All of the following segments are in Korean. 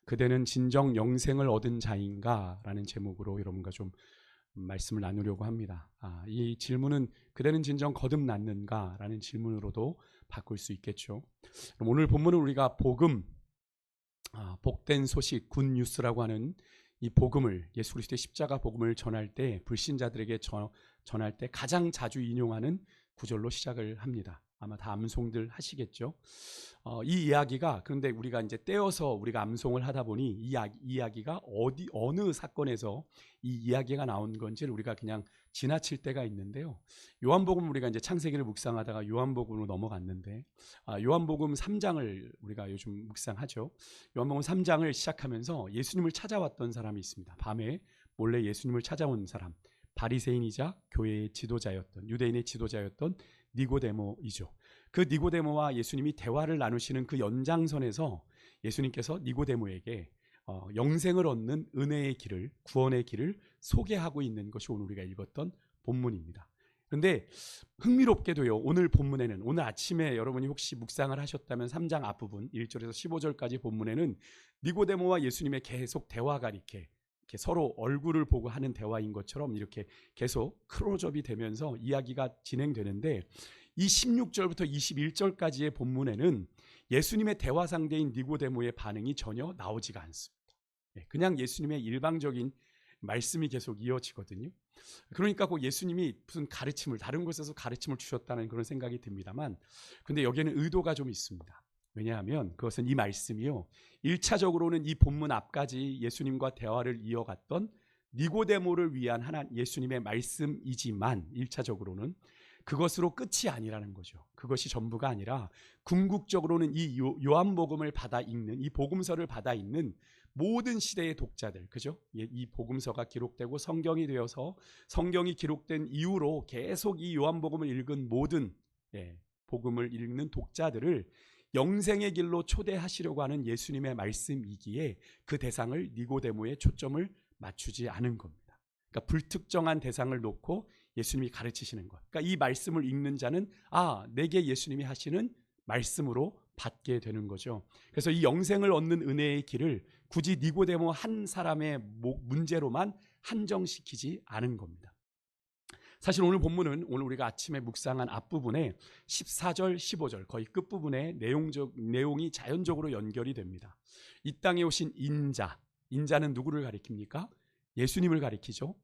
그대는 진정 영생을 얻은 자인가? 라는 제목으로 여러분과 좀 말씀을 나누려고 합니다. 이 질문은 그대는 진정 거듭났는가? 라는 질문으로도 바꿀 수 있겠죠. 그럼 오늘 본문은 우리가 복음, 복된 소식, 굿뉴스라고 하는 이 복음을, 예수 그리스도의 십자가 복음을 전할 때, 불신자들에게 전할 때 가장 자주 인용하는 구절로 시작을 합니다. 아마 다 암송들 하시겠죠. 이 이야기가, 그런데 우리가 이제 떼어서 우리가 암송을 하다 보니 이 이야기가 어느 사건에서 이 이야기가 나온 건지를 우리가 그냥 지나칠 때가 있는데요. 요한복음, 우리가 이제 창세기를 묵상하다가 요한복음으로 넘어갔는데, 요한복음 3장을 우리가 요즘 묵상하죠. 요한복음 3장을 시작하면서 예수님을 찾아왔던 사람이 있습니다. 밤에 몰래 예수님을 찾아온 사람, 바리새인이자 교회의 지도자였던, 유대인의 지도자였던 니고데모이죠. 그 니고데모와 예수님이 대화를 나누시는 그 연장선에서 예수님께서 니고데모에게 영생을 얻는 은혜의 길을, 구원의 길을 소개하고 있는 것이 오늘 우리가 읽었던 본문입니다. 그런데 흥미롭게도요, 오늘 본문에는, 오늘 아침에 여러분이 혹시 묵상을 하셨다면 3장 앞부분 1절에서 15절까지 본문에는 니고데모와 예수님의 계속 대화가 이렇게 서로 얼굴을 보고 하는 대화인 것처럼 이렇게 계속 크로즈업이 되면서 이야기가 진행되는데, 이 16절부터 21절까지의 본문에는 예수님의 대화 상대인 니고데모의 반응이 전혀 나오지가 않습니다. 그냥 예수님의 일방적인 말씀이 계속 이어지거든요. 그러니까 그 예수님이 무슨 가르침을, 다른 곳에서 가르침을 주셨다는 그런 생각이 듭니다만, 근데 여기에는 의도가 좀 있습니다. 왜냐하면 그것은, 이 말씀이요, 1차적으로는 이 본문 앞까지 예수님과 대화를 이어갔던 니고데모를 위한 예수님의 말씀이지만, 1차적으로는 그것으로 끝이 아니라는 거죠. 그것이 전부가 아니라 궁극적으로는 이 요한복음을 받아 읽는, 이 복음서를 받아 읽는 모든 시대의 독자들, 그죠? 이 복음서가 기록되고 성경이 되어서 성경이 기록된 이후로 계속 이 요한복음을 읽은 모든 복음을 읽는 독자들을 영생의 길로 초대하시려고 하는 예수님의 말씀이기에 그 대상을 니고데모에 초점을 맞추지 않은 겁니다. 그러니까 불특정한 대상을 놓고 예수님이 가르치시는 것. 그러니까 이 말씀을 읽는 자는 내게 예수님이 하시는 말씀으로 받게 되는 거죠. 그래서 이 영생을 얻는 은혜의 길을 굳이 니고데모 한 사람의 문제로만 한정시키지 않은 겁니다. 사실 오늘 본문은, 오늘 우리가 아침에 묵상한 앞부분에 14절, 15절 거의 끝부분에 내용이 자연적으로 연결이 됩니다. 이 땅에 오신 인자는 누구를 가리킵니까? 예수님을 가리키죠.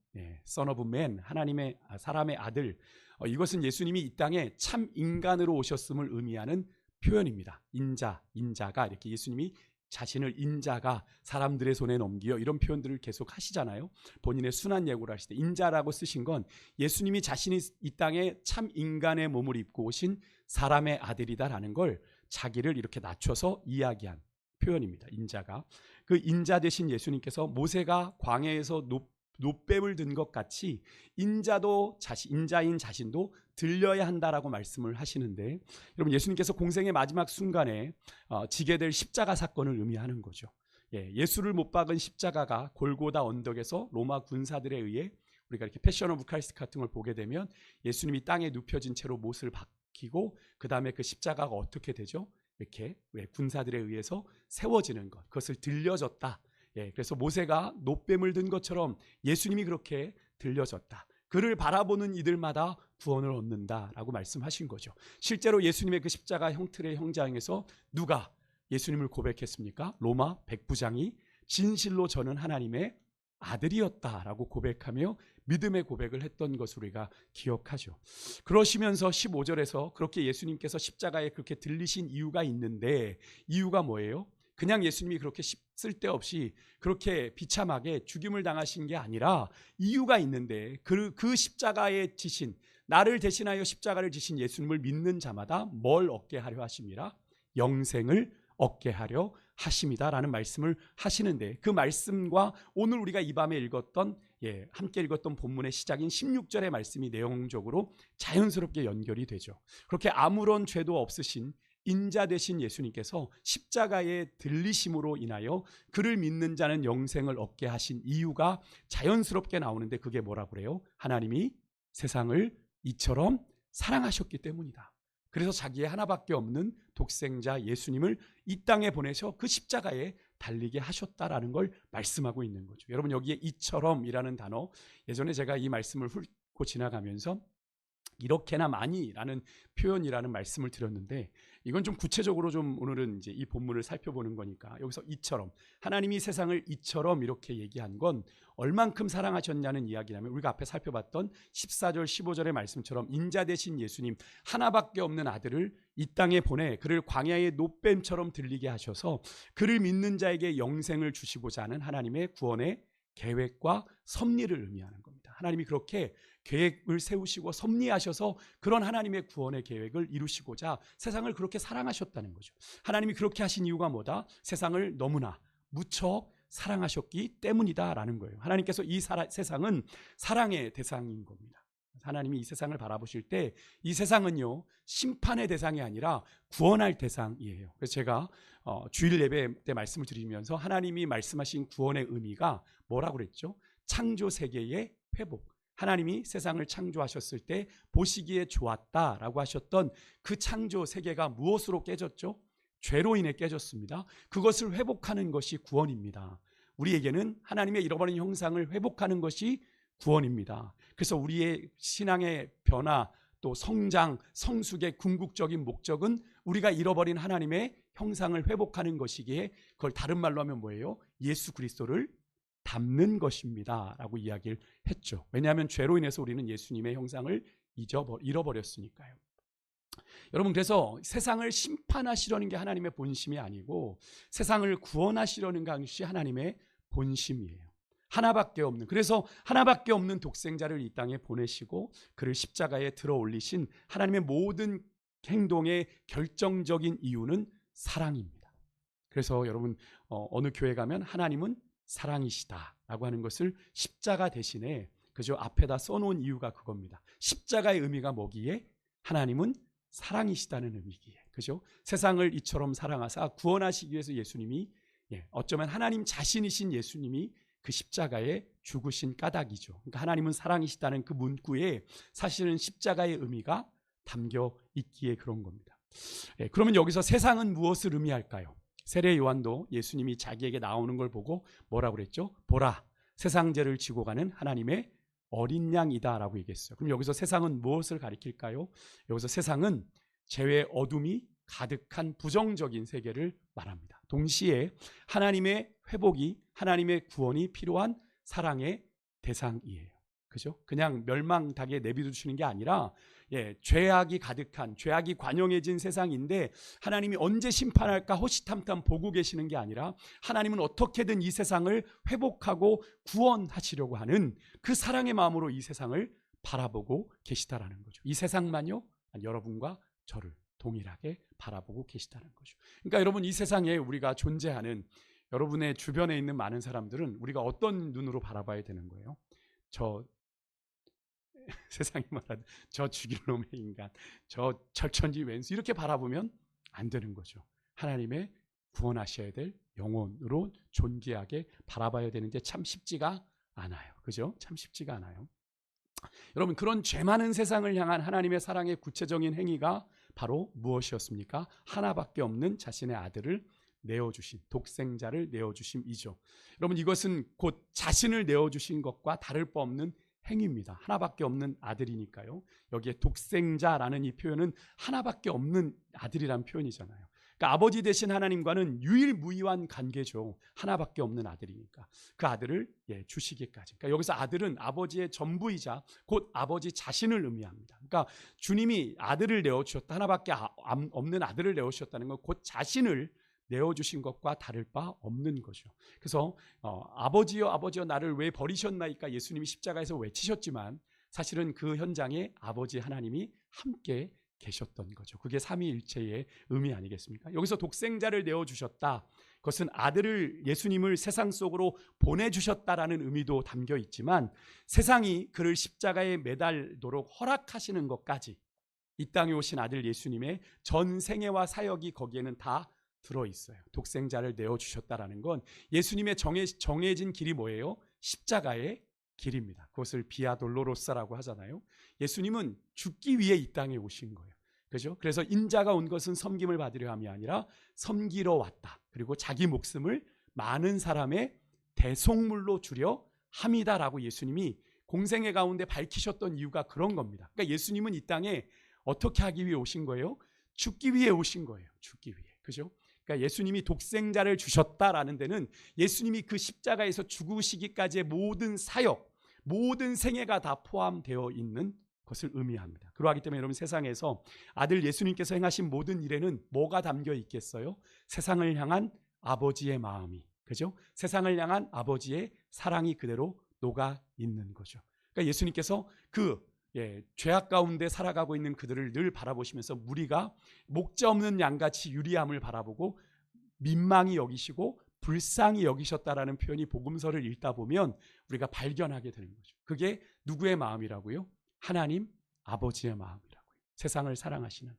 Son of Man, 하나님의, 사람의 아들. 이것은 예수님이 이 땅에 참 인간으로 오셨음을 의미하는 표현입니다. 인자가, 이렇게 예수님이 자신을 인자가 사람들의 손에 넘기어, 이런 표현들을 계속 하시잖아요. 본인의 순한 예고를 하실 때 인자라고 쓰신 건 예수님이 자신이 이 땅에 참 인간의 몸을 입고 오신 사람의 아들이다라는 걸 자기를 이렇게 낮춰서 이야기한 표현입니다. 인자가. 그 인자 되신 예수님께서 모세가 광야에서 놋뱀을 든 것 같이 인자인 자신도 들려야 한다라고 말씀을 하시는데, 여러분, 예수님께서 공생의 마지막 순간에 지게 될 십자가 사건을 의미하는 거죠. 예수를 못 박은 십자가가 골고다 언덕에서 로마 군사들에 의해, 우리가 이렇게 패션 오브 크라이스트 같은 걸 보게 되면 예수님이 땅에 눕혀진 채로 못을 박히고, 그 다음에 그 십자가가 어떻게 되죠? 이렇게 군사들에 의해서 세워지는 것, 그것을 들려졌다. 그래서 모세가 놋뱀을 든 것처럼 예수님이 그렇게 들려졌다. 그를 바라보는 이들마다 구원을 얻는다라고 말씀하신 거죠. 실제로 예수님의 그 십자가 형틀의 형장에서 누가 예수님을 고백했습니까? 로마 백부장이 진실로 저는 하나님의 아들이었다라고 고백하며 믿음의 고백을 했던 것을 우리가 기억하죠. 그러시면서 15절에서 그렇게 예수님께서 십자가에 그렇게 들리신 이유가 있는데, 이유가 뭐예요? 그냥 예수님이 그렇게 쓸데없이 그렇게 비참하게 죽임을 당하신 게 아니라 이유가 있는데, 그 십자가에 지신, 나를 대신하여 십자가를 지신 예수님을 믿는 자마다 뭘 얻게 하려 하심이라? 영생을 얻게 하려 하심이다라는 말씀을 하시는데, 그 말씀과 오늘 우리가 이 밤에 읽었던, 함께 읽었던 본문의 시작인 16절의 말씀이 내용적으로 자연스럽게 연결이 되죠. 그렇게 아무런 죄도 없으신 인자 되신 예수님께서 십자가에 들리심으로 인하여 그를 믿는 자는 영생을 얻게 하신 이유가 자연스럽게 나오는데, 그게 뭐라고 그래요? 하나님이 세상을 이처럼 사랑하셨기 때문이다. 그래서 자기의 하나밖에 없는 독생자 예수님을 이 땅에 보내셔 그 십자가에 달리게 하셨다라는 걸 말씀하고 있는 거죠. 여러분, 여기에 이처럼이라는 단어, 예전에 제가 이 말씀을 훑고 지나가면서 이렇게나 많이라는 표현이라는 말씀을 드렸는데, 이건 좀 구체적으로 좀 오늘은 이제 이 본문을 살펴보는 거니까, 여기서 이처럼, 하나님이 세상을 이처럼 이렇게 얘기한 건 얼만큼 사랑하셨냐는 이야기라면, 우리가 앞에 살펴봤던 14절 15절의 말씀처럼 인자 되신 예수님, 하나밖에 없는 아들을 이 땅에 보내 그를 광야의 노뱀처럼 들리게 하셔서 그를 믿는 자에게 영생을 주시고자 하는 하나님의 구원의 계획과 섭리를 의미하는 겁니다. 하나님이 그렇게 계획을 세우시고 섭리하셔서 그런 하나님의 구원의 계획을 이루시고자 세상을 그렇게 사랑하셨다는 거죠. 하나님이 그렇게 하신 이유가 뭐다? 세상을 너무나 무척 사랑하셨기 때문이다라는 거예요. 하나님께서 이 세상은 사랑의 대상인 겁니다. 하나님이 이 세상을 바라보실 때 이 세상은요, 심판의 대상이 아니라 구원할 대상이에요. 그래서 제가 주일 예배 때 말씀을 드리면서 하나님이 말씀하신 구원의 의미가 뭐라고 그랬죠? 창조 세계의 회복. 하나님이 세상을 창조하셨을 때 보시기에 좋았다라고 하셨던 그 창조 세계가 무엇으로 깨졌죠? 죄로 인해 깨졌습니다. 그것을 회복하는 것이 구원입니다. 우리에게는 하나님의 잃어버린 형상을 회복하는 것이 구원입니다. 그래서 우리의 신앙의 변화, 또 성장, 성숙의 궁극적인 목적은 우리가 잃어버린 하나님의 형상을 회복하는 것이기에, 그걸 다른 말로 하면 뭐예요? 예수 그리스도를 닮는 것입니다 라고 이야기를 했죠. 왜냐하면 죄로 인해서 우리는 예수님의 형상을 잃어버렸으니까요. 여러분, 그래서 세상을 심판하시려는 게 하나님의 본심이 아니고 세상을 구원하시려는 것이 하나님의 본심이에요. 하나밖에 없는, 그래서 하나밖에 없는 독생자를 이 땅에 보내시고 그를 십자가에 들어 올리신 하나님의 모든 행동의 결정적인 이유는 사랑입니다. 그래서 여러분, 어느 교회 가면 하나님은 사랑이시다라고 하는 것을 십자가 대신에 그저 앞에다 써놓은 이유가 그겁니다. 십자가의 의미가 뭐기에? 하나님은 사랑이시다는 의미기에, 그죠? 세상을 이처럼 사랑하사 구원하시기 위해서 예수님이, 어쩌면 하나님 자신이신 예수님이 그 십자가에 죽으신 까닭이죠. 그러니까 하나님은 사랑이시다는 그 문구에 사실은 십자가의 의미가 담겨 있기에 그런 겁니다. 그러면 여기서 세상은 무엇을 의미할까요? 세례 요한도 예수님이 자기에게 나오는 걸 보고 뭐라고 그랬죠? 보라, 세상 죄를 지고 가는 하나님의 어린 양이다라고 얘기했어요. 그럼 여기서 세상은 무엇을 가리킬까요? 여기서 세상은 죄의 어둠이 가득한 부정적인 세계를 말합니다. 동시에 하나님의 회복이, 하나님의 구원이 필요한 사랑의 대상이에요. 그죠? 그냥 멸망하게 내비둬 주시는 게 아니라, 죄악이 가득한, 죄악이 관영해진 세상인데 하나님이 언제 심판할까 호시탐탐 보고 계시는 게 아니라, 하나님은 어떻게든 이 세상을 회복하고 구원하시려고 하는 그 사랑의 마음으로 이 세상을 바라보고 계시다라는 거죠. 이 세상만요? 여러분과 저를 동일하게 바라보고 계시다는 거죠. 그러니까 여러분, 이 세상에 우리가 존재하는, 여러분의 주변에 있는 많은 사람들은 우리가 어떤 눈으로 바라봐야 되는 거예요? 세상이 말하는 저 죽일 놈의 인간, 저 절천지 왼수, 이렇게 바라보면 안 되는 거죠. 하나님의 구원하셔야 될 영혼으로 존귀하게 바라봐야 되는데 참 쉽지가 않아요. 그죠? 참 쉽지가 않아요. 여러분, 그런 죄 많은 세상을 향한 하나님의 사랑의 구체적인 행위가 바로 무엇이었습니까? 하나밖에 없는 자신의 아들을 내어주신, 독생자를 내어주심이죠. 여러분, 이것은 곧 자신을 내어주신 것과 다를 바 없는 행위입니다. 하나밖에 없는 아들이니까요. 여기에 독생자라는 이 표현은 하나밖에 없는 아들이란 표현이잖아요. 그러니까 아버지 되신 하나님과는 유일무이한 관계죠. 하나밖에 없는 아들이니까 그 아들을 주시기까지. 그러니까 여기서 아들은 아버지의 전부이자 곧 아버지 자신을 의미합니다. 그러니까 주님이 아들을 내어주셨다, 하나밖에 없는 아들을 내어주셨다는 건 곧 자신을 내어주신 것과 다를 바 없는 거죠. 그래서 아버지여 아버지여 나를 왜 버리셨나이까 예수님이 십자가에서 외치셨지만 사실은 그 현장에 아버지 하나님이 함께 계셨던 거죠. 그게 삼위일체의 의미 아니겠습니까? 여기서 독생자를 내어주셨다, 그것은 아들을, 예수님을 세상 속으로 보내주셨다라는 의미도 담겨 있지만, 세상이 그를 십자가에 매달도록 허락하시는 것까지, 이 땅에 오신 아들 예수님의 전 생애와 사역이 거기에는 다 들어있어요. 독생자를 내어주셨다라는 건 예수님의 정해진 길이 뭐예요? 십자가의 길입니다. 그것을 비아 돌로로사라고 하잖아요. 예수님은 죽기 위해 이 땅에 오신 거예요. 그죠? 그래서 인자가 온 것은 섬김을 받으려 함이 아니라 섬기러 왔다. 그리고 자기 목숨을 많은 사람의 대속물로 주려 함이다라고 예수님이 공생애 가운데 밝히셨던 이유가 그런 겁니다. 그러니까 예수님은 이 땅에 어떻게 하기 위해 오신 거예요? 죽기 위해 오신 거예요. 죽기 위해. 그죠? 그러니까 예수님이 독생자를 주셨다라는 데는 예수님이 그 십자가에서 죽으시기까지의 모든 사역, 모든 생애가 다 포함되어 있는 것을 의미합니다. 그러하기 때문에 여러분, 세상에서 아들 예수님께서 행하신 모든 일에는 뭐가 담겨 있겠어요? 세상을 향한 아버지의 마음이, 그죠? 세상을 향한 아버지의 사랑이 그대로 녹아 있는 거죠. 그러니까 예수님께서 죄악 가운데 살아가고 있는 그들을 늘 바라보시면서 무리가 목자 없는 양같이 유리함을 바라보고 민망히 여기시고 불쌍히 여기셨다라는 표현이 복음서를 읽다 보면 우리가 발견하게 되는 거죠. 그게 누구의 마음이라고요? 하나님 아버지의 마음이라고요. 세상을 사랑하시는.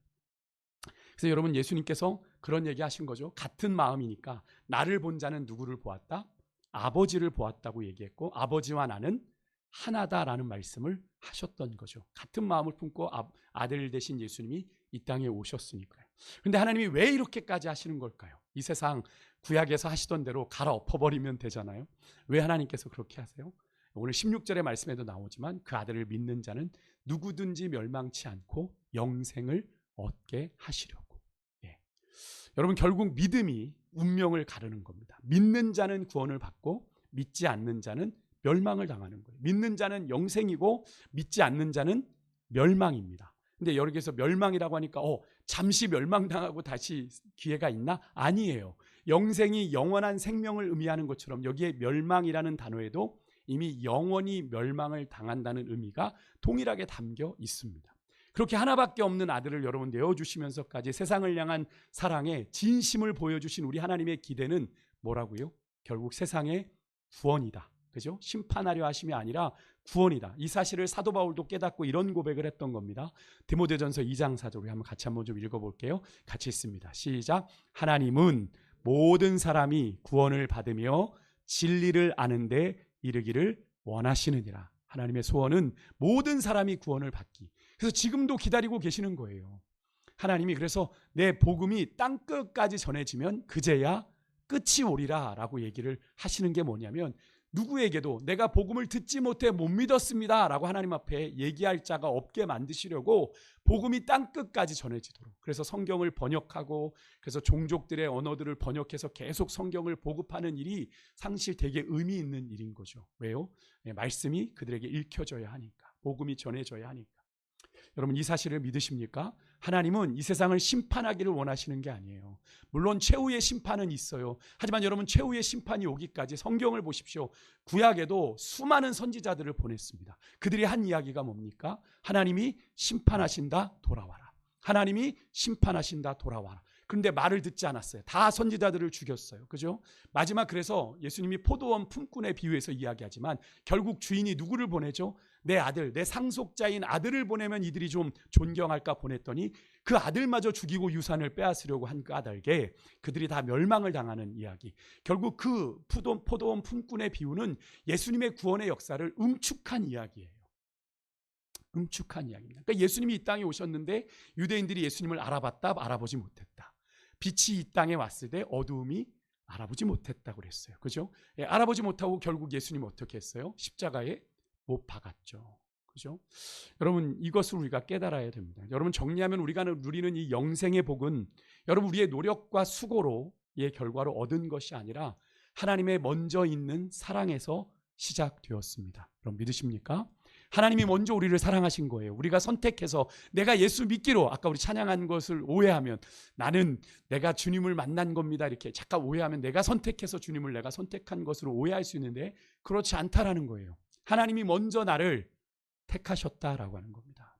그래서 여러분, 예수님께서 그런 얘기 하신 거죠. 같은 마음이니까 나를 본 자는 누구를 보았다? 아버지를 보았다고 얘기했고, 아버지와 나는 하나다라는 말씀을 하셨던 거죠. 같은 마음을 품고 아들 되신 예수님이 이 땅에 오셨으니까요. 그런데 하나님이 왜 이렇게까지 하시는 걸까요? 이 세상 구약에서 하시던 대로 갈아엎어버리면 되잖아요. 왜 하나님께서 그렇게 하세요? 오늘 16절의 말씀에도 나오지만 그 아들을 믿는 자는 누구든지 멸망치 않고 영생을 얻게 하시려고. 여러분, 결국 믿음이 운명을 가르는 겁니다. 믿는 자는 구원을 받고 믿지 않는 자는 멸망을 당하는 거예요. 믿는 자는 영생이고 믿지 않는 자는 멸망입니다. 근데 여기서 멸망이라고 하니까 잠시 멸망당하고 다시 기회가 있나? 아니에요. 영생이 영원한 생명을 의미하는 것처럼 여기에 멸망이라는 단어에도 이미 영원히 멸망을 당한다는 의미가 동일하게 담겨 있습니다. 그렇게 하나밖에 없는 아들을 여러분 내어주시면서까지 세상을 향한 사랑에 진심을 보여주신 우리 하나님의 기대는 뭐라고요? 결국 세상의 구원이다. 그죠? 심판하려 하심이 아니라 구원이다. 이 사실을 사도 바울도 깨닫고 이런 고백을 했던 겁니다. 디모데전서 2장 4절 우리 한번 좀 읽어볼게요. 같이 읽습니다. 시작. 하나님은 모든 사람이 구원을 받으며 진리를 아는데 이르기를 원하시느니라. 하나님의 소원은 모든 사람이 구원을 받기. 그래서 지금도 기다리고 계시는 거예요. 하나님이 그래서 내 복음이 땅끝까지 전해지면 그제야 끝이 오리라 라고 얘기를 하시는 게 뭐냐면, 누구에게도 내가 복음을 듣지 못해 못 믿었습니다 라고 하나님 앞에 얘기할 자가 없게 만드시려고 복음이 땅끝까지 전해지도록, 그래서 성경을 번역하고, 그래서 종족들의 언어들을 번역해서 계속 성경을 보급하는 일이 사실 되게 의미 있는 일인 거죠. 왜요? 말씀이 그들에게 읽혀져야 하니까, 복음이 전해져야 하니까. 여러분, 이 사실을 믿으십니까? 하나님은 이 세상을 심판하기를 원하시는 게 아니에요. 물론 최후의 심판은 있어요. 하지만 여러분, 최후의 심판이 오기까지 성경을 보십시오. 구약에도 수많은 선지자들을 보냈습니다. 그들이 한 이야기가 뭡니까? 하나님이 심판하신다, 돌아와라. 하나님이 심판하신다, 돌아와라. 그런데 말을 듣지 않았어요. 다 선지자들을 죽였어요. 그죠? 마지막, 그래서 예수님이 포도원 품꾼에 비유해서 이야기하지만 결국 주인이 누구를 보내죠? 내 아들, 내 상속자인 아들을 보내면 이들이 좀 존경할까 보냈더니 그 아들마저 죽이고 유산을 빼앗으려고 한 까닭에 그들이 다 멸망을 당하는 이야기. 결국 그 포도원 품꾼의 비유는 예수님의 구원의 역사를 응축한 이야기예요. 응축한 이야기입니다. 그러니까 예수님이 이 땅에 오셨는데 유대인들이 예수님을 알아봤다, 알아보지 못했다. 빛이 이 땅에 왔을 때 어두움이 알아보지 못했다고 그랬어요. 그죠? 알아보지 못하고 결국 예수님 어떻게 했어요? 십자가에 못 박았죠. 그죠? 여러분, 이것을 우리가 깨달아야 됩니다. 여러분, 정리하면 우리가 누리는 이 영생의 복은 여러분 우리의 노력과 수고로의 결과로 얻은 것이 아니라 하나님의 먼저 있는 사랑에서 시작되었습니다. 여러분, 믿으십니까? 하나님이 먼저 우리를 사랑하신 거예요. 우리가 선택해서 내가 예수 믿기로, 아까 우리 찬양한 것을 오해하면 나는 내가 주님을 만난 겁니다, 이렇게 잠깐 오해하면 내가 선택해서 주님을 내가 선택한 것으로 오해할 수 있는데 그렇지 않다라는 거예요. 하나님이 먼저 나를 택하셨다라고 하는 겁니다.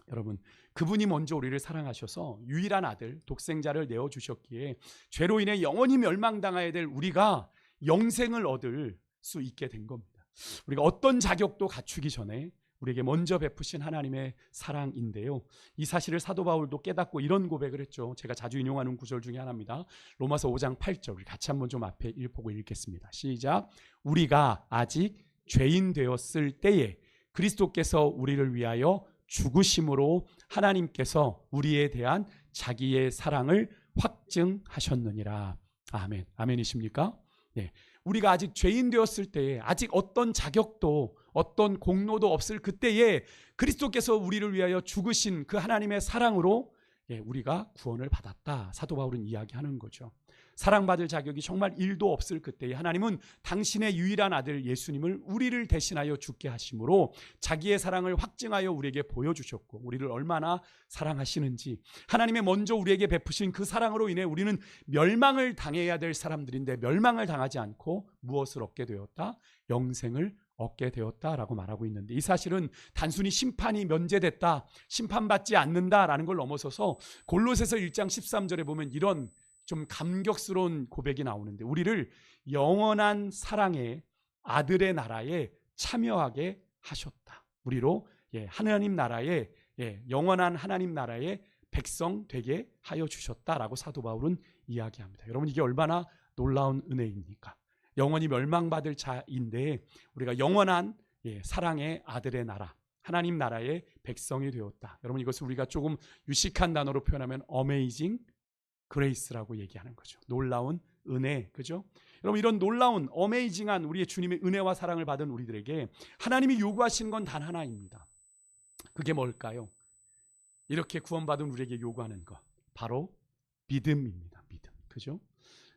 여러분, 그분이 먼저 우리를 사랑하셔서 유일한 아들, 독생자를 내어주셨기에 죄로 인해 영원히 멸망당해야 될 우리가 영생을 얻을 수 있게 된 겁니다. 우리가 어떤 자격도 갖추기 전에 우리에게 먼저 베푸신 하나님의 사랑인데요. 이 사실을 사도 바울도 깨닫고 이런 고백을 했죠. 제가 자주 인용하는 구절 중에 하나입니다. 로마서 5장 8절 우리 같이 한번 좀 앞에 보고 읽겠습니다. 시작. 우리가 아직 죄인 되었을 때에 그리스도께서 우리를 위하여 죽으심으로 하나님께서 우리에 대한 자기의 사랑을 확증하셨느니라. 아멘. 아멘이십니까? 예, 우리가 아직 죄인 되었을 때에 아직 어떤 자격도 어떤 공로도 없을 그때에 그리스도께서 우리를 위하여 죽으신 그 하나님의 사랑으로 우리가 구원을 받았다. 사도 바울은 이야기하는 거죠. 사랑받을 자격이 정말 1도 없을 그때에 하나님은 당신의 유일한 아들 예수님을 우리를 대신하여 죽게 하심으로 자기의 사랑을 확증하여 우리에게 보여주셨고, 우리를 얼마나 사랑하시는지, 하나님의 먼저 우리에게 베푸신 그 사랑으로 인해 우리는 멸망을 당해야 될 사람들인데 멸망을 당하지 않고 무엇을 얻게 되었다? 영생을 얻게 되었다라고 말하고 있는데, 이 사실은 단순히 심판이 면제됐다, 심판받지 않는다라는 걸 넘어서서 골로새서 1장 13절에 보면 이런 좀 감격스러운 고백이 나오는데, 우리를 영원한 사랑의 아들의 나라에 참여하게 하셨다. 우리로 하나님 나라에 영원한 하나님 나라의 백성 되게 하여 주셨다라고 사도 바울은 이야기합니다. 여러분, 이게 얼마나 놀라운 은혜입니까? 영원히 멸망받을 자인데 우리가 영원한 사랑의 아들의 나라, 하나님 나라의 백성이 되었다. 여러분, 이것을 우리가 조금 유식한 단어로 표현하면 어메이징 그레이스라고 얘기하는 거죠. 놀라운 은혜, 그죠? 여러분, 이런 놀라운 어메이징한 우리의 주님의 은혜와 사랑을 받은 우리들에게 하나님이 요구하시는 건 단 하나입니다. 그게 뭘까요? 이렇게 구원받은 우리에게 요구하는 것, 바로 믿음입니다. 믿음, 그죠?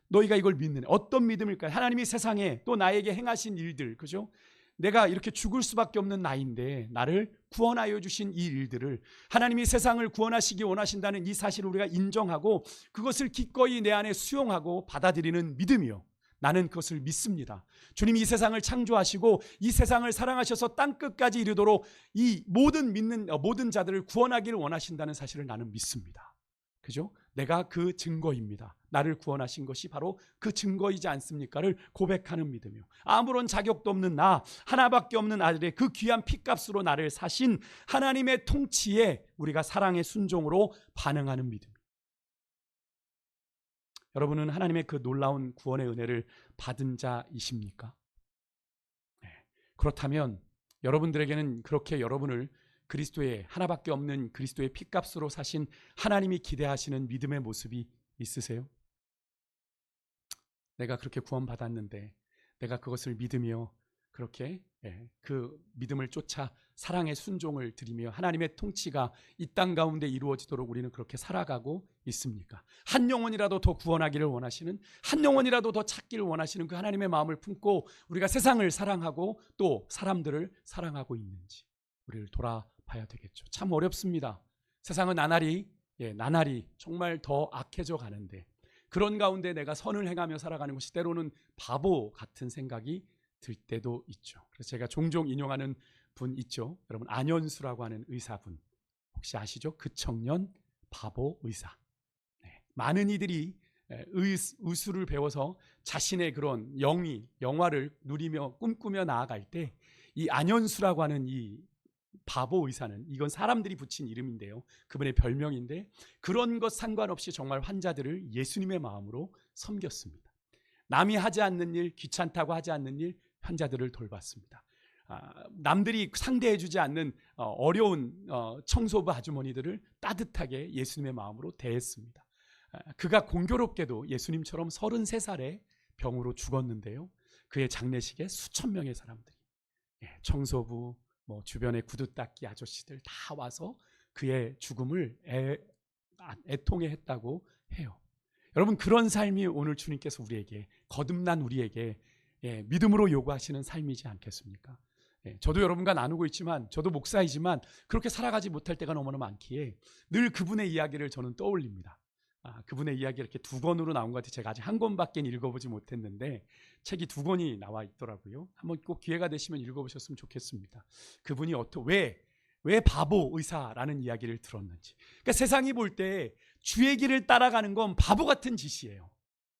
너희가 이걸 믿느냐? 어떤 믿음일까요? 하나님이 세상에 또 나에게 행하신 일들, 그죠? 내가 이렇게 죽을 수밖에 없는 나인데 나를 구원하여 주신 이 일들을, 하나님이 세상을 구원하시기 원하신다는 이 사실을 우리가 인정하고 그것을 기꺼이 내 안에 수용하고 받아들이는 믿음이요, 나는 그것을 믿습니다. 주님이 이 세상을 창조하시고 이 세상을 사랑하셔서 땅끝까지 이르도록 이 모든 자들을 구원하기를 원하신다는 사실을 나는 믿습니다. 그죠? 내가 그 증거입니다. 나를 구원하신 것이 바로 그 증거이지 않습니까를 고백하는 믿음이요, 아무런 자격도 없는 나, 하나밖에 없는 아들의 그 귀한 피값으로 나를 사신 하나님의 통치에 우리가 사랑의 순종으로 반응하는 믿음. 여러분은 하나님의 그 놀라운 구원의 은혜를 받은 자이십니까? 네. 그렇다면 여러분들에게는 그렇게 여러분을 그리스도의, 하나밖에 없는 그리스도의 피값으로 사신 하나님이 기대하시는 믿음의 모습이 있으세요? 내가 그렇게 구원받았는데 내가 그것을 믿으며 그렇게 그 믿음을 쫓아 사랑의 순종을 드리며 하나님의 통치가 이 땅 가운데 이루어지도록 우리는 그렇게 살아가고 있습니까? 한 영혼이라도 더 구원하기를 원하시는, 한 영혼이라도 더 찾기를 원하시는 그 하나님의 마음을 품고 우리가 세상을 사랑하고 또 사람들을 사랑하고 있는지 우리를 돌아봐야 되겠죠. 참 어렵습니다. 세상은 나날이 정말 더 악해져 가는데, 그런 가운데 내가 선을 행하며 살아가는 것이 때로는 바보 같은 생각이 들 때도 있죠. 그래서 제가 종종 인용하는 분 있죠. 여러분, 안현수라고 하는 의사분 혹시 아시죠? 그 청년 바보 의사. 많은 이들이 의술을 배워서 자신의 그런 영화를 누리며 꿈꾸며 나아갈 때 이 안현수라고 하는 이 바보 의사는, 이건 사람들이 붙인 이름인데요, 그분의 별명인데, 그런 것 상관없이 정말 환자들을 예수님의 마음으로 섬겼습니다. 남이 하지 않는 일, 귀찮다고 하지 않는 일, 환자들을 돌봤습니다. 남들이 상대해주지 않는 어려운 청소부 아주머니들을 따뜻하게 예수님의 마음으로 대했습니다. 그가 공교롭게도 예수님처럼 33살에 병으로 죽었는데요, 그의 장례식에 수천 명의 사람들이, 청소부, 주변의 구두 닦기 아저씨들 다 와서 그의 죽음을 애통해했다고 해요. 여러분, 그런 삶이 오늘 주님께서 우리에게, 거듭난 우리에게 믿음으로 요구하시는 삶이지 않겠습니까? 저도 여러분과 나누고 있지만, 저도 목사이지만 그렇게 살아가지 못할 때가 너무나 많기에 늘 그분의 이야기를 저는 떠올립니다. 그분의 이야기가 이렇게 2권으로 나온 것 같아요. 제가 아직 1권밖에 읽어보지 못했는데 책이 2권이 나와 있더라고요. 한번 꼭 기회가 되시면 읽어보셨으면 좋겠습니다. 그분이 왜 바보 의사라는 이야기를 들었는지. 그러니까 세상이 볼 때 주의 길을 따라가는 건 바보 같은 짓이에요.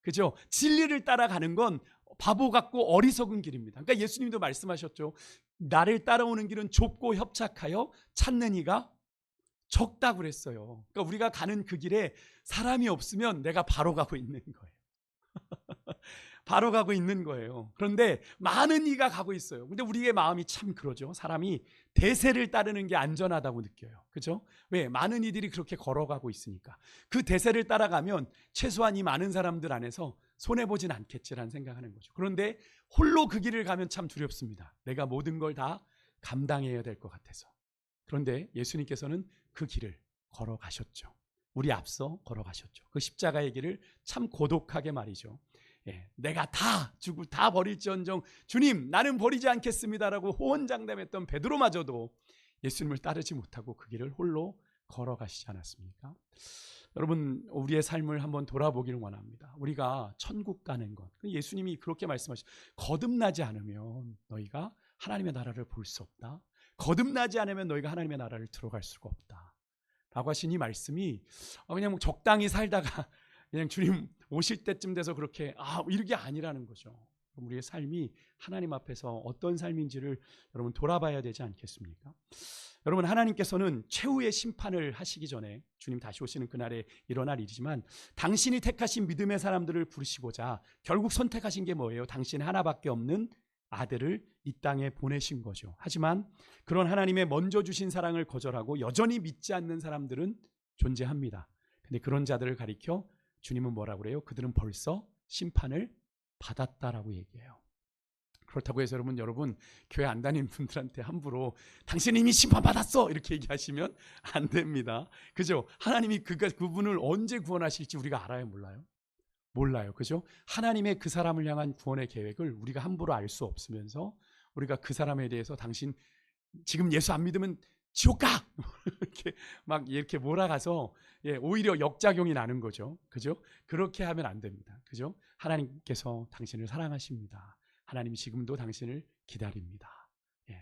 그죠? 진리를 따라가는 건 바보 같고 어리석은 길입니다. 그러니까 예수님도 말씀하셨죠. 나를 따라오는 길은 좁고 협착하여 찾는 이가 적다고 그랬어요. 그러니까 우리가 가는 그 길에 사람이 없으면 내가 바로 가고 있는 거예요. 바로 가고 있는 거예요. 그런데 많은 이가 가고 있어요. 근데 우리의 마음이 참 그러죠. 사람이 대세를 따르는 게 안전하다고 느껴요. 그죠? 왜? 많은 이들이 그렇게 걸어가고 있으니까. 그 대세를 따라가면 최소한 이 많은 사람들 안에서 손해보진 않겠지라는 생각하는 거죠. 그런데 홀로 그 길을 가면 참 두렵습니다. 내가 모든 걸 다 감당해야 될 것 같아서. 그런데 예수님께서는 그 길을 걸어가셨죠. 우리 앞서 걸어가셨죠. 그 십자가의 길을 참 고독하게 말이죠. 내가 다 주고 다 버릴지언정 주님 나는 버리지 않겠습니다라고 호언장담했던 베드로마저도 예수님을 따르지 못하고 그 길을 홀로 걸어가시지 않았습니까? 여러분 우리의 삶을 한번 돌아보기를 원합니다. 우리가 천국 가는 것, 예수님이 그렇게 말씀하시죠. 거듭나지 않으면 너희가 하나님의 나라를 볼 수 없다. 거듭나지 않으면 너희가 하나님의 나라를 들어갈 수가 없다 라고 하신 이 말씀이 그냥 적당히 살다가 그냥 주님 오실 때쯤 돼서 그렇게 이게 아니라는 거죠. 우리의 삶이 하나님 앞에서 어떤 삶인지를 여러분 돌아봐야 되지 않겠습니까? 여러분 하나님께서는 최후의 심판을 하시기 전에 주님 다시 오시는 그날에 일어날 일이지만 당신이 택하신 믿음의 사람들을 부르시고자 결국 선택하신 게 뭐예요? 당신 하나밖에 없는 아들을 이 땅에 보내신 거죠. 하지만 그런 하나님의 먼저 주신 사랑을 거절하고 여전히 믿지 않는 사람들은 존재합니다. 근데 그런 자들을 가리켜 주님은 뭐라고 그래요? 그들은 벌써 심판을 받았다라고 얘기해요. 그렇다고 해서 여러분 교회 안 다니는 분들한테 함부로 당신 이미 심판받았어 이렇게 얘기하시면 안 됩니다. 그죠? 하나님이 그분을 언제 구원하실지 우리가 알아요? 몰라요. 그죠? 하나님의 그 사람을 향한 구원의 계획을 우리가 함부로 알 수 없으면서 우리가 그 사람에 대해서 당신 지금 예수 안 믿으면 지옥 가! 이렇게 몰아가서 오히려 역작용이 나는 거죠. 그죠? 그렇게 하면 안 됩니다. 그죠? 하나님께서 당신을 사랑하십니다. 하나님 지금도 당신을 기다립니다.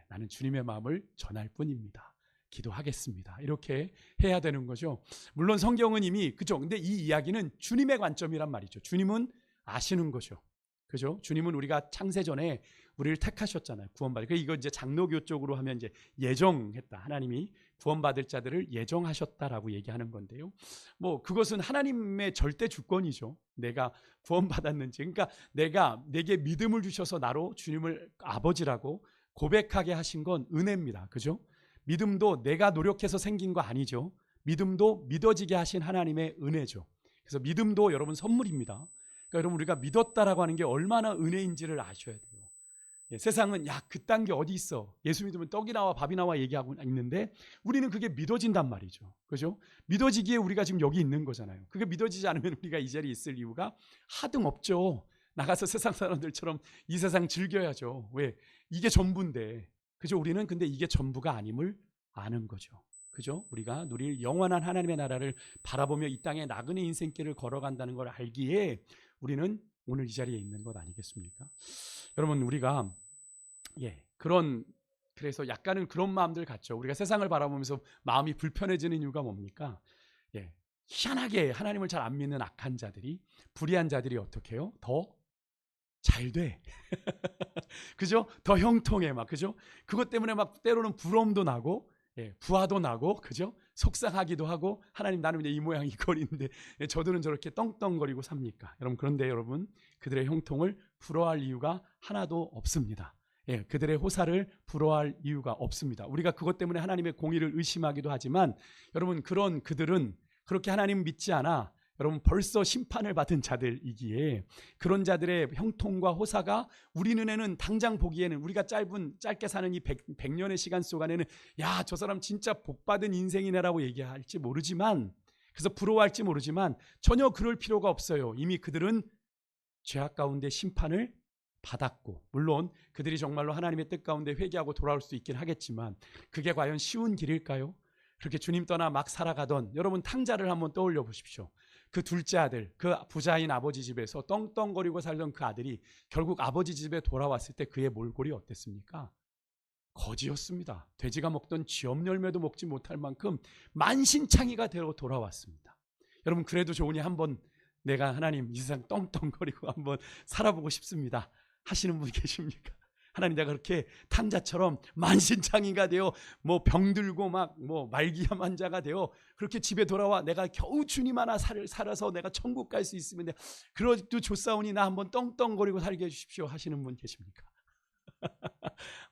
나는 주님의 마음을 전할 뿐입니다. 기도하겠습니다. 이렇게 해야 되는 거죠. 물론 성경은 이미 그죠. 근데 이 이야기는 주님의 관점이란 말이죠. 주님은 아시는 거죠. 그죠? 주님은 우리가 창세 전에 우리를 택하셨잖아요. 구원받을. 이거 이제 장로교 쪽으로 하면 이제 예정했다. 하나님이 구원받을 자들을 예정하셨다라고 얘기하는 건데요. 그것은 하나님의 절대 주권이죠. 내가 구원받았는지. 그러니까 내게 믿음을 주셔서 나로 주님을 아버지라고 고백하게 하신 건 은혜입니다. 그죠? 믿음도 내가 노력해서 생긴 거 아니죠. 믿음도 믿어지게 하신 하나님의 은혜죠. 그래서 믿음도 여러분 선물입니다. 그러니까 여러분 우리가 믿었다라고 하는 게 얼마나 은혜인지를 아셔야 돼요. 세상은 그딴 게 어디 있어. 예수 믿으면 떡이 나와 밥이 나와 얘기하고 있는데 우리는 그게 믿어진단 말이죠. 그죠? 믿어지기에 우리가 지금 여기 있는 거잖아요. 그게 믿어지지 않으면 우리가 이 자리에 있을 이유가 하등 없죠. 나가서 세상 사람들처럼 이 세상 즐겨야죠. 왜? 이게 전부인데. 그죠? 우리는 근데 이게 전부가 아님을 아는 거죠. 그죠? 우리가 누릴 영원한 하나님의 나라를 바라보며 이 땅의 나그네 인생길을 걸어간다는 걸 알기에 우리는 오늘 이 자리에 있는 것 아니겠습니까? 여러분 우리가 그래서 약간은 그런 마음들 같죠. 우리가 세상을 바라보면서 마음이 불편해지는 이유가 뭡니까? 희한하게 하나님을 잘 안 믿는 악한 자들이 불의한 자들이 어떻게 해요? 더 잘 돼. 그죠? 더 형통해 그죠? 그것 때문에 때로는 부러움도 나고 부하도 나고 그죠? 속상하기도 하고 하나님 나는 이 모양 이 꼴인데 저들은 저렇게 떵떵거리고 삽니까? 그런데 여러분 그들의 형통을 부러워할 이유가 하나도 없습니다. 그들의 호사를 부러워할 이유가 없습니다. 우리가 그것 때문에 하나님의 공의를 의심하기도 하지만 여러분 그들은 그렇게 하나님 믿지 않아 여러분 벌써 심판을 받은 자들이기에 그런 자들의 형통과 호사가 우리 눈에는 당장 보기에는 우리가 짧게 사는 이 100년의 시간 속안에는 저 사람 진짜 복받은 인생이네라고 얘기할지 모르지만 그래서 부러워할지 모르지만 전혀 그럴 필요가 없어요. 이미 그들은 죄악 가운데 심판을 받았고 물론 그들이 정말로 하나님의 뜻 가운데 회개하고 돌아올 수 있긴 하겠지만 그게 과연 쉬운 길일까요? 그렇게 주님 떠나 막 살아가던 여러분 탕자를 한번 떠올려 보십시오. 그 둘째 아들, 그 부자인 아버지 집에서 떵떵거리고 살던 그 아들이 결국 아버지 집에 돌아왔을 때 그의 몰골이 어땠습니까? 거지였습니다. 돼지가 먹던 쥐엄 열매도 먹지 못할 만큼 만신창이가 되어 돌아왔습니다. 여러분 그래도 좋으니 한번 내가 하나님 이 세상 떵떵거리고 한번 살아보고 싶습니다 하시는 분 계십니까? 하나님 내가 그렇게 탕자처럼 만신창이가 되어 병들고 말기암 환자가 되어 그렇게 집에 돌아와 내가 겨우 주님 하나 살아서 내가 천국 갈 수 있으면 그래도 좋사오니 나 한번 떵떵거리고 살게 해주십시오 하시는 분 계십니까?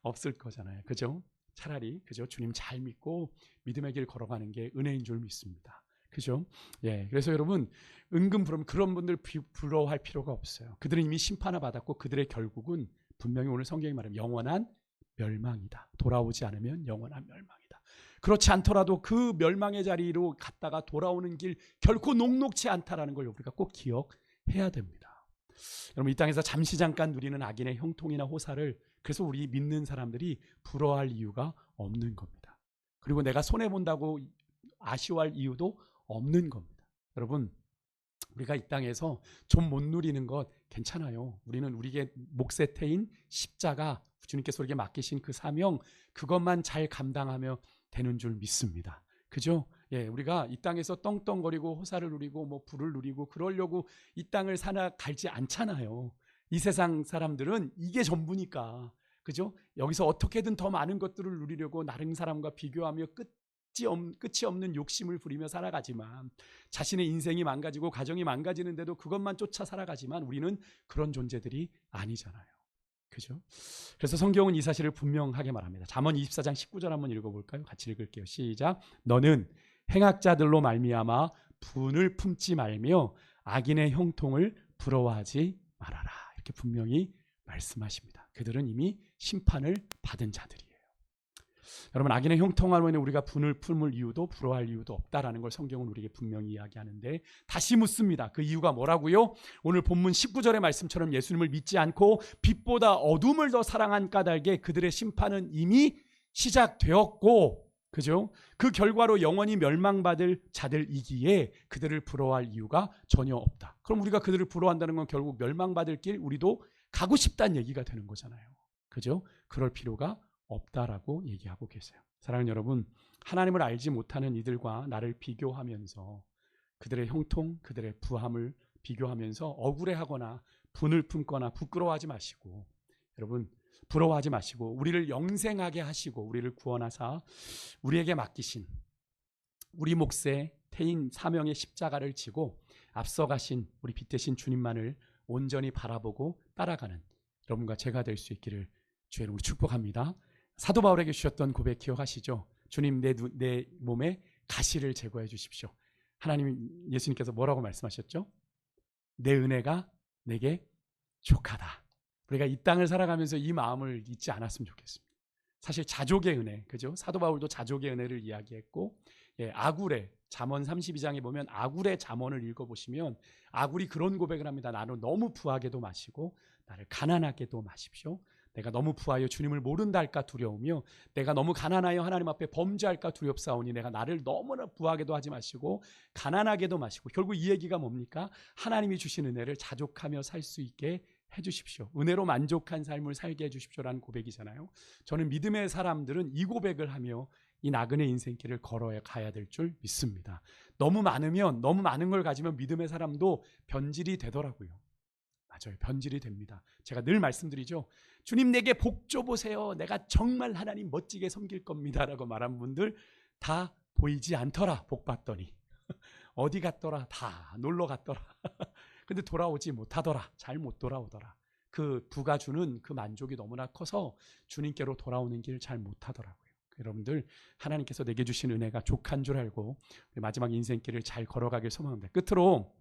없을 거잖아요. 그죠? 차라리 그죠? 주님 잘 믿고 믿음의 길 걸어가는 게 은혜인 줄 믿습니다. 그죠? 예, 그래서 여러분 은근 그런 분들 부러워할 필요가 없어요. 그들은 이미 심판을 받았고 그들의 결국은 분명히 오늘 성경이 말하면 영원한 멸망이다. 돌아오지 않으면 영원한 멸망이다. 그렇지 않더라도 그 멸망의 자리로 갔다가 돌아오는 길 결코 녹록지 않다라는 걸 우리가 꼭 기억해야 됩니다. 여러분 이 땅에서 잠시 잠깐 누리는 악인의 형통이나 호사를 그래서 우리 믿는 사람들이 부러워할 이유가 없는 겁니다. 그리고 내가 손해본다고 아쉬워할 이유도 없는 겁니다. 여러분 우리가 이 땅에서 좀 못 누리는 것 괜찮아요. 우리는 우리의 몫의 태인 십자가 주님께서 우리에게 맡기신 그 사명 그것만 잘 감당하며 되는 줄 믿습니다. 그죠? 예, 우리가 이 땅에서 떵떵거리고 호사를 누리고 뭐 부를 누리고 그러려고 이 땅을 살아가지 않잖아요. 이 세상 사람들은 이게 전부니까. 그죠? 여기서 어떻게든 더 많은 것들을 누리려고 다른 사람과 비교하며 끝이 없는 욕심을 부리며 살아가지만 자신의 인생이 망가지고 가정이 망가지는데도 그것만 쫓아 살아가지만 우리는 그런 존재들이 아니잖아요. 그죠? 그래서 성경은 이 사실을 분명하게 말합니다. 잠언 24장 19절 한번 읽어볼까요? 같이 읽을게요. 시작. 너는 행악자들로 말미암아 분을 품지 말며 악인의 형통을 부러워하지 말아라. 이렇게 분명히 말씀하십니다. 그들은 이미 심판을 받은 자들이에요. 여러분 악인의 형통하면 우리가 분을 품을 이유도 부러워할 이유도 없다라는 걸 성경은 우리에게 분명히 이야기하는데 다시 묻습니다. 그 이유가 뭐라고요? 오늘 본문 19절의 말씀처럼 예수님을 믿지 않고 빛보다 어둠을 더 사랑한 까닭에 그들의 심판은 이미 시작되었고 그죠? 그 결과로 영원히 멸망받을 자들이기에 그들을 부러워할 이유가 전혀 없다. 그럼 우리가 그들을 부러워한다는 건 결국 멸망받을 길 우리도 가고 싶다는 얘기가 되는 거잖아요. 그죠? 그럴 필요가 없다라고 얘기하고 계세요. 사랑하는 여러분, 하나님을 알지 못하는 이들과 나를 비교하면서 그들의 형통, 그들의 부함을 비교하면서 억울해하거나 분을 품거나 부끄러워하지 마시고 여러분 부러워하지 마시고 우리를 영생하게 하시고 우리를 구원하사 우리에게 맡기신 우리 몫의 태인 사명의 십자가를 지고 앞서가신 우리 빛 대신 주님만을 온전히 바라보고 따라가는 여러분과 제가 될 수 있기를 주의 이름으로 축복합니다. 사도 바울에게 주셨던 고백 기억하시죠? 주님 내 몸에 가시를 제거해 주십시오. 하나님 예수님께서 뭐라고 말씀하셨죠? 내 은혜가 내게 족하다. 우리가 이 땅을 살아가면서 이 마음을 잊지 않았으면 좋겠습니다. 사실 자족의 은혜, 그죠? 사도 바울도 자족의 은혜를 이야기했고 아굴의 잠언 32장에 보면 아굴의 잠언을 읽어보시면 아굴이 그런 고백을 합니다. 나는 너무 부하게도 마시고 나를 가난하게도 마십시오. 내가 너무 부하여 주님을 모른다 할까 두려우며 내가 너무 가난하여 하나님 앞에 범죄할까 두렵사오니 내가 나를 너무나 부하게도 하지 마시고 가난하게도 마시고 결국 이 얘기가 뭡니까? 하나님이 주신 은혜를 자족하며 살 수 있게 해주십시오. 은혜로 만족한 삶을 살게 해주십시오라는 고백이잖아요. 저는 믿음의 사람들은 이 고백을 하며 이 나그네 인생길을 걸어야 가야 될 줄 믿습니다. 너무 많으면 너무 많은 걸 가지면 믿음의 사람도 변질이 되더라고요. 맞아요. 변질이 됩니다. 제가 늘 말씀드리죠. 주님 내게 복 줘보세요. 내가 정말 하나님 멋지게 섬길 겁니다. 라고 말한 분들 다 보이지 않더라. 복 받더니. 어디 갔더라. 다 놀러 갔더라. 근데 돌아오지 못하더라. 잘 못 돌아오더라. 그 부가 주는 그 만족이 너무나 커서 주님께로 돌아오는 길 잘 못하더라고요. 여러분들 하나님께서 내게 주신 은혜가 족한 줄 알고 마지막 인생길을 잘 걸어가길 소망합니다. 끝으로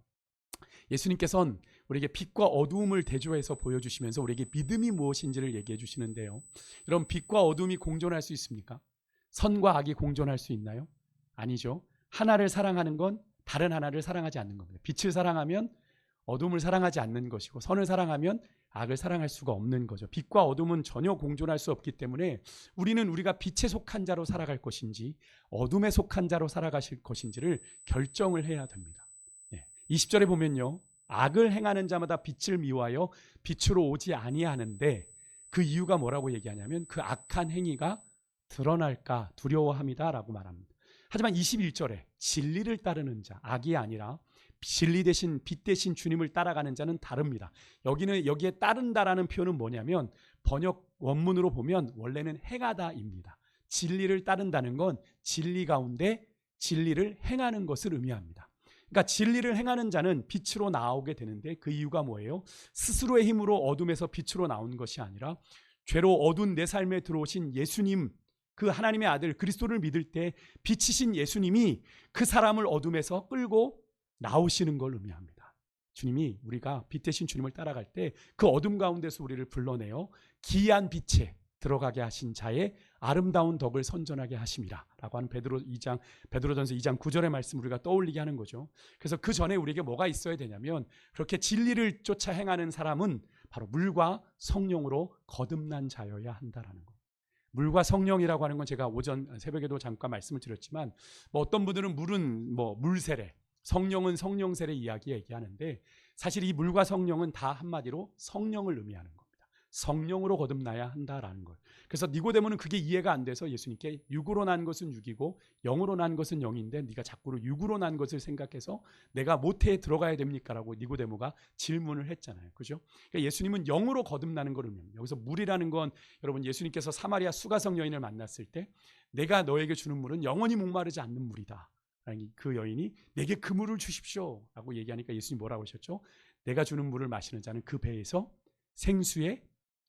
예수님께서는 우리에게 빛과 어두움을 대조해서 보여주시면서 우리에게 믿음이 무엇인지를 얘기해 주시는데요. 여러분 빛과 어두움이 공존할 수 있습니까? 선과 악이 공존할 수 있나요? 아니죠. 하나를 사랑하는 건 다른 하나를 사랑하지 않는 겁니다. 빛을 사랑하면 어둠을 사랑하지 않는 것이고 선을 사랑하면 악을 사랑할 수가 없는 거죠. 빛과 어둠은 전혀 공존할 수 없기 때문에 우리는 우리가 빛에 속한 자로 살아갈 것인지 어둠에 속한 자로 살아가실 것인지를 결정을 해야 됩니다. 20절에 보면요. 악을 행하는 자마다 빛을 미워하여 빛으로 오지 아니하는데 그 이유가 뭐라고 얘기하냐면 그 악한 행위가 드러날까 두려워함이다 라고 말합니다. 하지만 21절에 진리를 따르는 자, 악이 아니라 진리 대신 빛 대신 주님을 따라가는 자는 다릅니다. 여기에 따른다라는 표현은 뭐냐면 번역 원문으로 보면 원래는 행하다입니다. 진리를 따른다는 건 진리 가운데 진리를 행하는 것을 의미합니다. 그러니까 진리를 행하는 자는 빛으로 나오게 되는데 그 이유가 뭐예요? 스스로의 힘으로 어둠에서 빛으로 나온 것이 아니라 죄로 어두운 내 삶에 들어오신 예수님 그 하나님의 아들 그리스도를 믿을 때 빛이신 예수님이 그 사람을 어둠에서 끌고 나오시는 걸 의미합니다. 주님이 우리가 빛 대신 주님을 따라갈 때 그 어둠 가운데서 우리를 불러내어 기이한 빛에 들어가게 하신 자의 아름다운 덕을 선전하게 하심이라 라고 하는 베드로전서 2장 9절의 말씀 우리가 떠올리게 하는 거죠. 그래서 그 전에 우리에게 뭐가 있어야 되냐면 그렇게 진리를 쫓아 행하는 사람은 바로 물과 성령으로 거듭난 자여야 한다라는 거. 물과 성령이라고 하는 건 제가 오전 새벽에도 잠깐 말씀을 드렸지만 어떤 분들은 물은 물세례, 성령은 성령세례 이야기 얘기하는데 사실 이 물과 성령은 다 한마디로 성령을 의미하는 겁니다. 성령으로 거듭나야 한다라는 걸. 그래서 니고데모는 그게 이해가 안 돼서 예수님께 육으로 난 것은 육이고 영으로 난 것은 영인데 네가 자꾸로 육으로 난 것을 생각해서 내가 모태에 들어가야 됩니까? 라고 니고데모가 질문을 했잖아요. 그죠? 그러니까 예수님은 영으로 거듭나는 걸 의미합니다. 여기서 물이라는 건 여러분 예수님께서 사마리아 수가성 여인을 만났을 때 내가 너에게 주는 물은 영원히 목마르지 않는 물이다. 그 여인이 내게 그 물을 주십시오 라고 얘기하니까 예수님 뭐라고 하셨죠? 내가 주는 물을 마시는 자는 그 배에서 생수의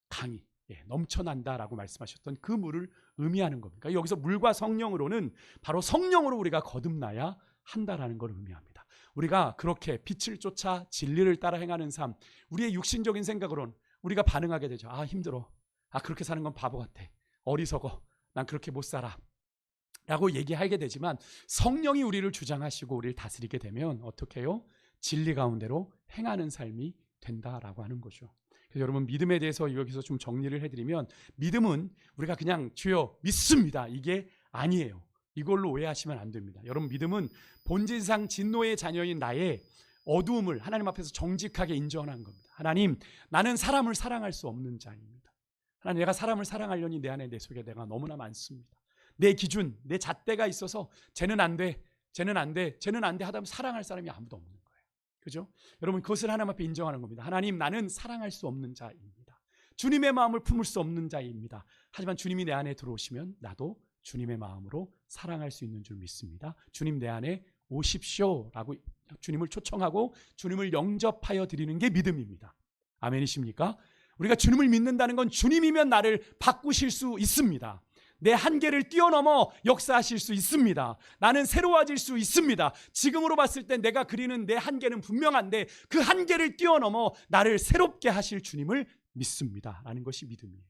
강이 넘쳐난다라고 말씀하셨던 그 물을 의미하는 겁니다. 그러니까 여기서 물과 성령으로는 바로 성령으로 우리가 거듭나야 한다라는 걸 의미합니다. 우리가 그렇게 빛을 쫓아 진리를 따라 행하는 삶, 우리의 육신적인 생각으로는 우리가 반응하게 되죠. 아 힘들어, 그렇게 사는 건 바보 같아, 어리석어, 난 그렇게 못 살아 라고 얘기하게 되지만 성령이 우리를 주장하시고 우리를 다스리게 되면 어떻게 해요? 진리 가운데로 행하는 삶이 된다라고 하는 거죠. 그래서 여러분 믿음에 대해서 여기서 좀 정리를 해드리면 믿음은 우리가 그냥 주여 믿습니다 이게 아니에요. 이걸로 오해하시면 안 됩니다. 여러분 믿음은 본질상 진노의 자녀인 나의 어두움을 하나님 앞에서 정직하게 인정하는 겁니다. 하나님 나는 사람을 사랑할 수 없는 자입니다. 하나님 내가 사람을 사랑하려니 내 안에 내 속에 내가 너무나 많습니다. 내 기준, 내 잣대가 있어서 쟤는 안 돼, 쟤는 안 돼, 쟤는 안 돼 하다 보면 사랑할 사람이 아무도 없는 거예요. 그죠? 여러분 그것을 하나님 앞에 인정하는 겁니다. 하나님 나는 사랑할 수 없는 자입니다. 주님의 마음을 품을 수 없는 자입니다. 하지만 주님이 내 안에 들어오시면 나도 주님의 마음으로 사랑할 수 있는 줄 믿습니다. 주님 내 안에 오십시오 라고 주님을 초청하고 주님을 영접하여 드리는 게 믿음입니다. 아멘이십니까? 우리가 주님을 믿는다는 건 주님이면 나를 바꾸실 수 있습니다. 내 한계를 뛰어넘어 역사하실 수 있습니다. 나는 새로워질 수 있습니다. 지금으로 봤을 때 내가 그리는 내 한계는 분명한데 그 한계를 뛰어넘어 나를 새롭게 하실 주님을 믿습니다 라는 것이 믿음이에요.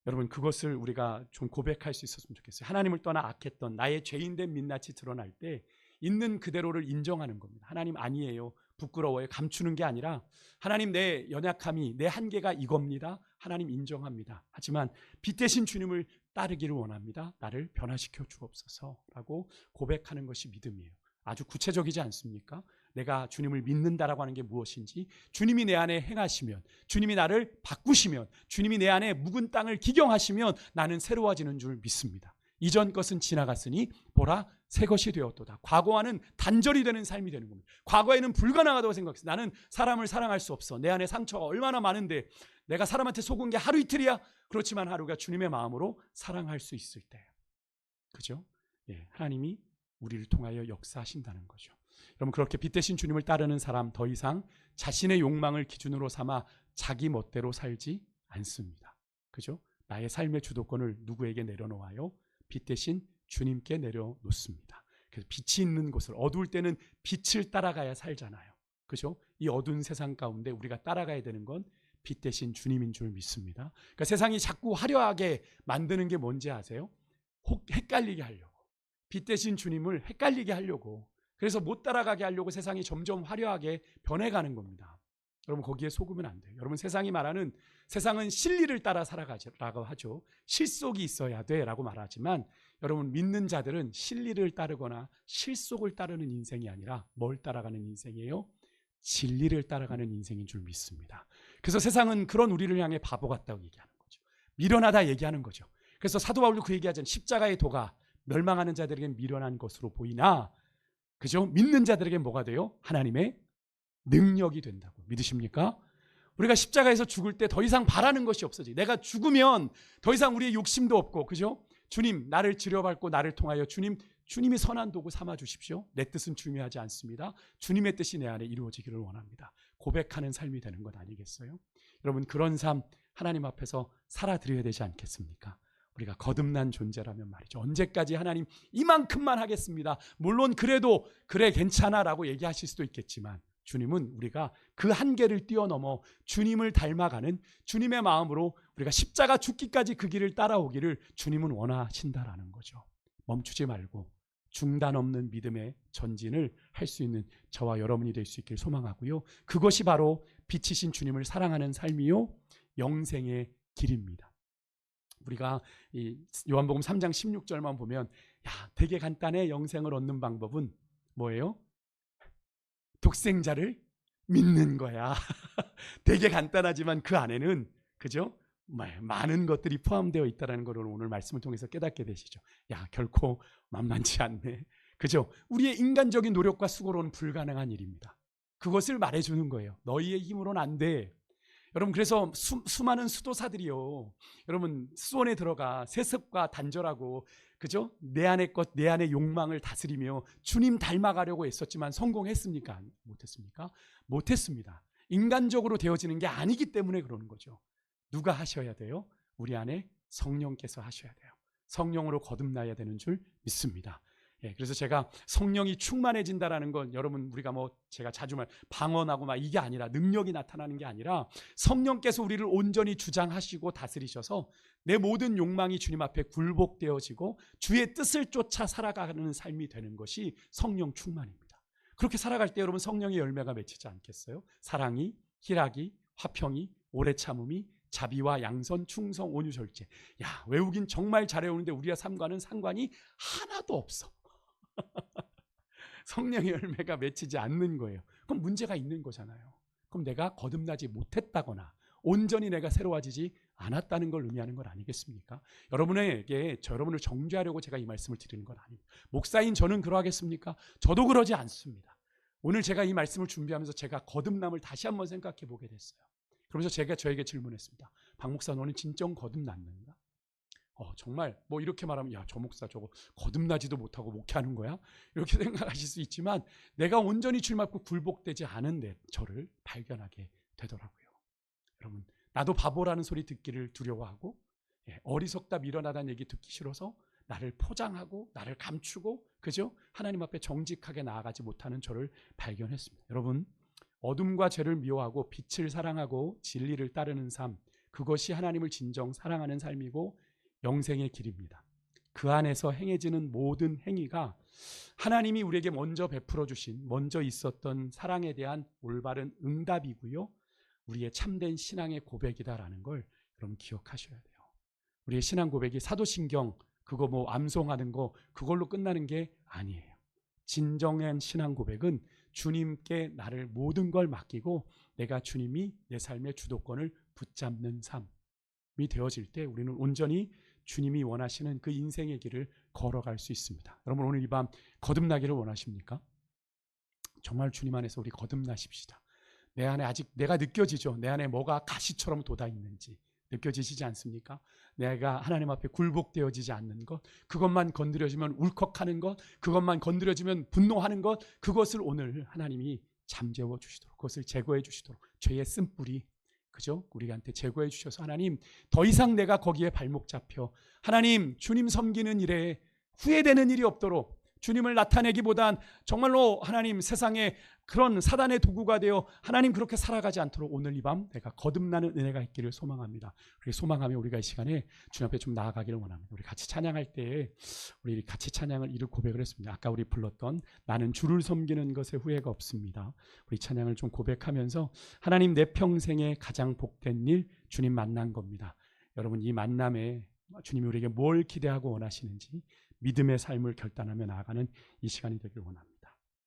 여러분 그것을 우리가 좀 고백할 수 있었으면 좋겠어요. 하나님을 떠나 악했던 나의 죄인된 민낯이 드러날 때 있는 그대로를 인정하는 겁니다. 하나님 아니에요, 부끄러워요, 감추는 게 아니라 하나님 내 연약함이 내 한계가 이겁니다. 하나님 인정합니다. 하지만 빛 대신 주님을 따르기를 원합니다. 나를 변화시켜 주옵소서 라고 고백하는 것이 믿음이에요. 아주 구체적이지 않습니까? 내가 주님을 믿는다라고 하는 게 무엇인지, 주님이 내 안에 행하시면, 주님이 나를 바꾸시면, 주님이 내 안에 묵은 땅을 기경하시면 나는 새로워지는 줄 믿습니다. 이전 것은 지나갔으니 보라 새 것이 되었도다. 과거와는 단절이 되는 삶이 되는 겁니다. 과거에는 불가능하다고 생각했어요. 나는 사람을 사랑할 수 없어. 내 안에 상처가 얼마나 많은데 내가 사람한테 속은 게 하루 이틀이야. 그렇지만 하루가 주님의 마음으로 사랑할 수 있을 때, 그죠? 하나님이 우리를 통하여 역사하신다는 거죠. 여러분 그렇게 빛 대신 주님을 따르는 사람 더 이상 자신의 욕망을 기준으로 삼아 자기 멋대로 살지 않습니다. 그죠? 나의 삶의 주도권을 누구에게 내려놓아요? 빛 대신 주님께 내려놓습니다. 그래서 빛이 있는 곳을, 어두울 때는 빛을 따라가야 살잖아요. 그죠? 이 어두운 세상 가운데 우리가 따라가야 되는 건 빛 대신 주님인 줄 믿습니다. 그러니까 세상이 자꾸 화려하게 만드는 게 뭔지 아세요? 헷갈리게 하려고. 빛 대신 주님을 헷갈리게 하려고. 그래서 못 따라가게 하려고 세상이 점점 화려하게 변해가는 겁니다. 여러분 거기에 속으면 안 돼요. 여러분 세상이 말하는, 세상은 진리를 따라 살아가라고 하죠. 실속이 있어야 돼라고 말하지만 여러분 믿는 자들은 진리를 따르거나 실속을 따르는 인생이 아니라 뭘 따라가는 인생이에요? 진리를 따라가는 인생인 줄 믿습니다. 그래서 세상은 그런 우리를 향해 바보 같다고 얘기하는 거죠. 미련하다 얘기하는 거죠. 그래서 사도 바울도 그 얘기하잖아요. 십자가의 도가 멸망하는 자들에겐 미련한 것으로 보이나, 그죠? 믿는 자들에겐 뭐가 돼요? 하나님의 능력이 된다고. 믿으십니까? 우리가 십자가에서 죽을 때 더 이상 바라는 것이 없어지. 내가 죽으면 더 이상 우리의 욕심도 없고, 그죠? 주님 나를 지려밟고 나를 통하여 주님이 선한 도구 삼아 주십시오. 내 뜻은 중요하지 않습니다. 주님의 뜻이 내 안에 이루어지기를 원합니다. 고백하는 삶이 되는 것 아니겠어요? 여러분 그런 삶 하나님 앞에서 살아드려야 되지 않겠습니까? 우리가 거듭난 존재라면 말이죠. 언제까지 하나님 이만큼만 하겠습니다. 물론 그래도 그래 괜찮아라고 얘기하실 수도 있겠지만 주님은 우리가 그 한계를 뛰어넘어 주님을 닮아가는 주님의 마음으로 우리가 십자가 죽기까지 그 길을 따라오기를 주님은 원하신다라는 거죠. 멈추지 말고 중단 없는 믿음의 전진을 할 수 있는 저와 여러분이 될 수 있길 소망하고요. 그것이 바로 빛이신 주님을 사랑하는 삶이요 영생의 길입니다. 우리가 이 요한복음 3장 16절만 보면 야, 되게 간단해. 영생을 얻는 방법은 뭐예요? 독생자를 믿는 거야. 되게 간단하지만 그 안에는 그죠? 많은 것들이 포함되어 있다는 것을 오늘 말씀을 통해서 깨닫게 되시죠. 야, 결코 만만치 않네. 그죠? 우리의 인간적인 노력과 수고로는 불가능한 일입니다. 그것을 말해주는 거예요. 너희의 힘으로는 안 돼. 여러분, 그래서 수많은 수도사들이요, 여러분 수원에 들어가 세습과 단절하고 그죠? 내 안의 것, 내 안의 욕망을 다스리며 주님 닮아가려고 애썼지만 성공했습니까? 못했습니까? 못했습니다. 인간적으로 되어지는 게 아니기 때문에 그러는 거죠. 누가 하셔야 돼요? 우리 안에 성령께서 하셔야 돼요. 성령으로 거듭나야 되는 줄 믿습니다. 그래서 제가 성령이 충만해진다라는 건 여러분 우리가 제가 자주 방언하고 이게 아니라 능력이 나타나는 게 아니라 성령께서 우리를 온전히 주장하시고 다스리셔서 내 모든 욕망이 주님 앞에 굴복되어지고 주의 뜻을 쫓아 살아가는 삶이 되는 것이 성령 충만입니다. 그렇게 살아갈 때 여러분 성령의 열매가 맺히지 않겠어요? 사랑이, 희락이, 화평이, 오래 참음이, 자비와 양선, 충성, 온유, 절제. 야, 외우긴 정말 잘해오는데 우리의 삶과는 상관이 하나도 없어. 성령의 열매가 맺히지 않는 거예요. 그럼 문제가 있는 거잖아요. 그럼 내가 거듭나지 못했다거나 온전히 내가 새로워지지 않았다는 걸 의미하는 건 아니겠습니까? 여러분에게 여러분을 정죄하려고 제가 이 말씀을 드리는 건 아닙니다. 목사인 저는 그러하겠습니까? 저도 그러지 않습니다. 오늘 제가 이 말씀을 준비하면서 제가 거듭남을 다시 한번 생각해 보게 됐어요. 그러면서 제가 저에게 질문했습니다. 박 목사, 너는 진정 거듭났는가? 정말 이렇게 말하면 야, 저 목사 저거 거듭나지도 못하고 목회하는 거야? 이렇게 생각하실 수 있지만 내가 온전히 주님 앞에 굴복되지 않은데 저를 발견하게 되더라고요. 여러분, 나도 바보라는 소리 듣기를 두려워하고 어리석다 미련하다는 얘기 듣기 싫어서 나를 포장하고 나를 감추고 그죠? 하나님 앞에 정직하게 나아가지 못하는 저를 발견했습니다. 여러분, 어둠과 죄를 미워하고 빛을 사랑하고 진리를 따르는 삶, 그것이 하나님을 진정 사랑하는 삶이고 영생의 길입니다. 그 안에서 행해지는 모든 행위가 하나님이 우리에게 먼저 베풀어 주신, 먼저 있었던 사랑에 대한 올바른 응답이고요, 우리의 참된 신앙의 고백이다라는 걸 여러분 기억하셔야 돼요. 우리의 신앙 고백이 사도신경 그거 암송하는 거 그걸로 끝나는 게 아니에요. 진정한 신앙 고백은 주님께 나를 모든 걸 맡기고 내가 주님이 내 삶의 주도권을 붙잡는 삶이 되어질 때 우리는 온전히 주님이 원하시는 그 인생의 길을 걸어갈 수 있습니다. 여러분, 오늘 이 밤 거듭나기를 원하십니까? 정말 주님 안에서 우리 거듭나십시다. 내 안에 아직 내가 느껴지죠? 내 안에 뭐가 가시처럼 돋아 있는지 느껴지시지 않습니까? 내가 하나님 앞에 굴복되어지지 않는 것, 그것만 건드려지면 울컥하는 것, 그것만 건드려지면 분노하는 것, 그것을 오늘 하나님이 잠재워 주시도록, 그것을 제거해 주시도록, 죄의 쓴뿌리 그죠? 우리한테 제거해 주셔서 하나님 더 이상 내가 거기에 발목 잡혀 하나님 주님 섬기는 일에 후회되는 일이 없도록 주님을 나타내기보단 정말로 하나님 세상에 그런 사단의 도구가 되어 하나님 그렇게 살아가지 않도록 오늘 이 밤 내가 거듭나는 은혜가 있기를 소망합니다. 그렇게 소망하며 우리가 이 시간에 주님 앞에 좀 나아가기를 원합니다. 우리 같이 찬양할 때 우리 같이 찬양을 이루 고백을 했습니다. 아까 우리 불렀던 나는 주를 섬기는 것에 후회가 없습니다. 우리 찬양을 좀 고백하면서 하나님 내 평생에 가장 복된 일 주님 만난 겁니다. 여러분, 이 만남에 주님이 우리에게 뭘 기대하고 원하시는지 믿음의 삶을 결단하며 나아가는 이 시간이 되길 원합니다.